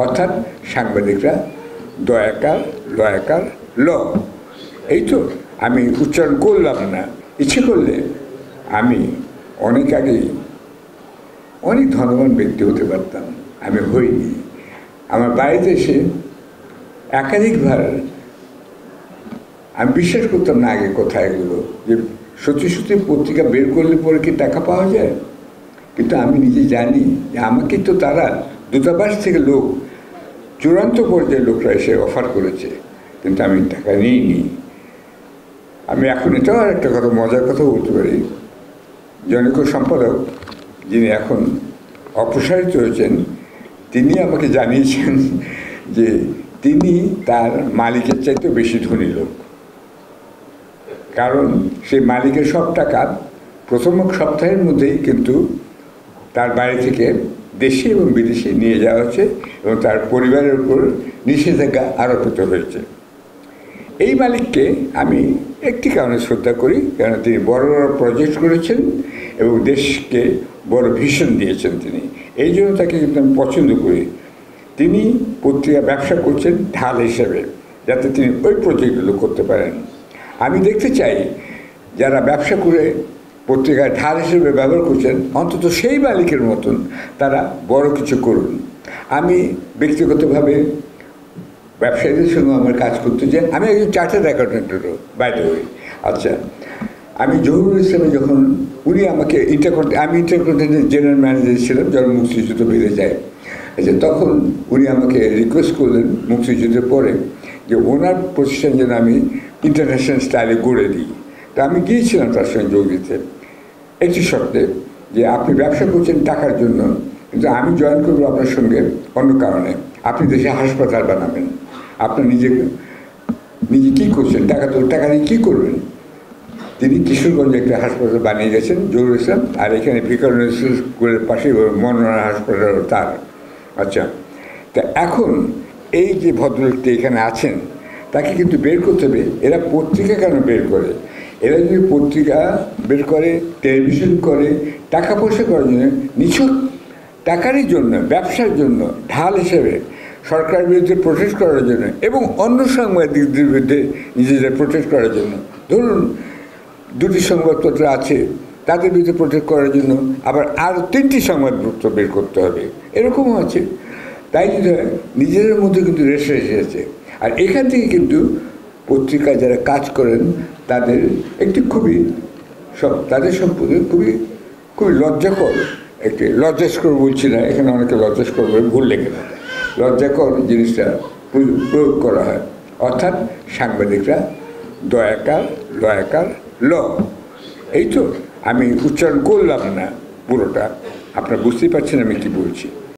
অর্থাৎ সাংবাদিকরা দয়াকার লয়াকার ল। এই তো আমি উচ্চারণ করলাম না, ইচ্ছে করলে আমি অনেক আগেই অনেক ধনবান ব্যক্তি হতে পারতাম, আমি হইনি। আমার বাড়িতে এসে একাধিকবার আমি বিশ্বাস করতাম না আগে কোথায় এগুলো, যে সত্যি সত্যি পত্রিকা বের করলে পরে কি টাকা পাওয়া যায়। কিন্তু আমি নিজে জানি যে আমাকে তো তারা দূতাবাস থেকে লোক, চূড়ান্ত পর্যায়ে লোকরা এসে অফার করেছে, কিন্তু আমি টাকা নিইনি। আমি এখন এটাও আর একটা কথা, মজার কথা বলতে পারি, জনৈক সম্পাদক যিনি এখন অপসারিত হয়েছেন, তিনি আমাকে জানিয়েছেন যে তিনি তার মালিকের চাইতেও বেশি ধনী লোক। কারণ সেই মালিকের সব টাকা প্রথম সপ্তাহের মধ্যেই কিন্তু তার বাড়ি থেকে দেশে এবং বিদেশে নিয়ে যাওয়া হচ্ছে এবং তার পরিবারের উপর নিষেধাজ্ঞা আরোপিত হয়েছে। এই মালিককে আমি একটি কারণে শ্রদ্ধা করি, কারণ তিনি বড় বড় প্রজেক্ট করেছেন এবং দেশকে বড় ভিশন দিয়েছেন তিনি, এই জন্য তাকে কিন্তু আমি পছন্দ করি। তিনি পত্রিকা ব্যবসা করছেন ঢাল হিসেবে, যাতে তিনি ওই প্রজেক্টগুলো করতে পারেন। আমি দেখতে চাই যারা ব্যবসা করে পত্রিকায় ঢাল হিসেবে ব্যবহার করছেন, অন্তত সেই মালিকের মতন তারা বড় কিছু করুন। আমি ব্যক্তিগতভাবে ব্যবসায়ীদের সঙ্গে আমার কাজ করতে চাই। আমি একজন চার্টার্ড অ্যাকাউন্টেন্টেরও বাইরে হই। আচ্ছা, আমি জহুরুল ইসলামে যখন উনি আমাকে আমি ইন্টারকন্টিনেন্টাল জেনারেল ম্যানেজার ছিলাম যখন মুক্তিযুদ্ধ বেড়ে যায়। আচ্ছা, তখন উনি আমাকে রিকোয়েস্ট করলেন মুক্তিযুদ্ধের পরে যে ওনার প্রতিষ্ঠান যেন আমি ইন্টারন্যাশনাল স্টাইলে গড়ে দিই। তা আমি গিয়েছিলাম তার সঙ্গে যোগ দিতে, একটি শর্তে, যে আপনি ব্যবসা করছেন টাকার জন্য, কিন্তু আমি জয়েন করবো আপনার সঙ্গে অন্য কারণে। আপনি দেশে হাসপাতাল বানাবেন, আপনি নিজে কী করছেন, টাকা দিয়ে কী করবেন। তিনি কিশোরগঞ্জে একটা হাসপাতাল বানিয়ে গেছেন জহুরুল ইসলাম, আর এখানে ভিকারুননিসা স্কুলের পাশে মনোরা হাসপাতাল তার। আচ্ছা, তা এখন এই যে ভদ্রলোকটি এখানে আছেন, তাকে কিন্তু বের করতে হবে। এরা পত্রিকা কেন বের করে? এরা যদি পত্রিকা বের করে, টেলিভিশন করে, টাকা পয়সা করার জন্য, নিছক টাকারই জন্য, ব্যবসার জন্য, ঢাল হিসেবে সরকারের বিরুদ্ধে প্রোটেস্ট করার জন্য এবং অন্য সাংবাদিকদের বিরুদ্ধে নিজেদের প্রোটেস্ট করার জন্য, ধরুন দুটি সংবাদপত্র আছে, তাদের বিরুদ্ধে প্রোটেস্ট করার জন্য আবার আরও 3টি সংবাদপত্র বের করতে হবে, এরকমও আছে। তাই যদি নিজেদের মধ্যে কিন্তু রেসে এসেছে। আর এখান থেকে কিন্তু পত্রিকায় যারা কাজ করেন তাদের একটি তাদের সম্পর্কে খুবই লজ্জাকর, একটি লজ্জাস্কর বলছি না, এখানে অনেকে লজ্জাস্কর বলে ভুল লেখে না, লজ্জাকর জিনিসটা প্রয়োগ করা হয়। অর্থাৎ সাংবাদিকরা দয়াকার লয়াকার ল। এই তো আমি উচ্চারণ করলাম না পুরোটা, আপনারা বুঝতেই পারছেন আমি কি বলছি।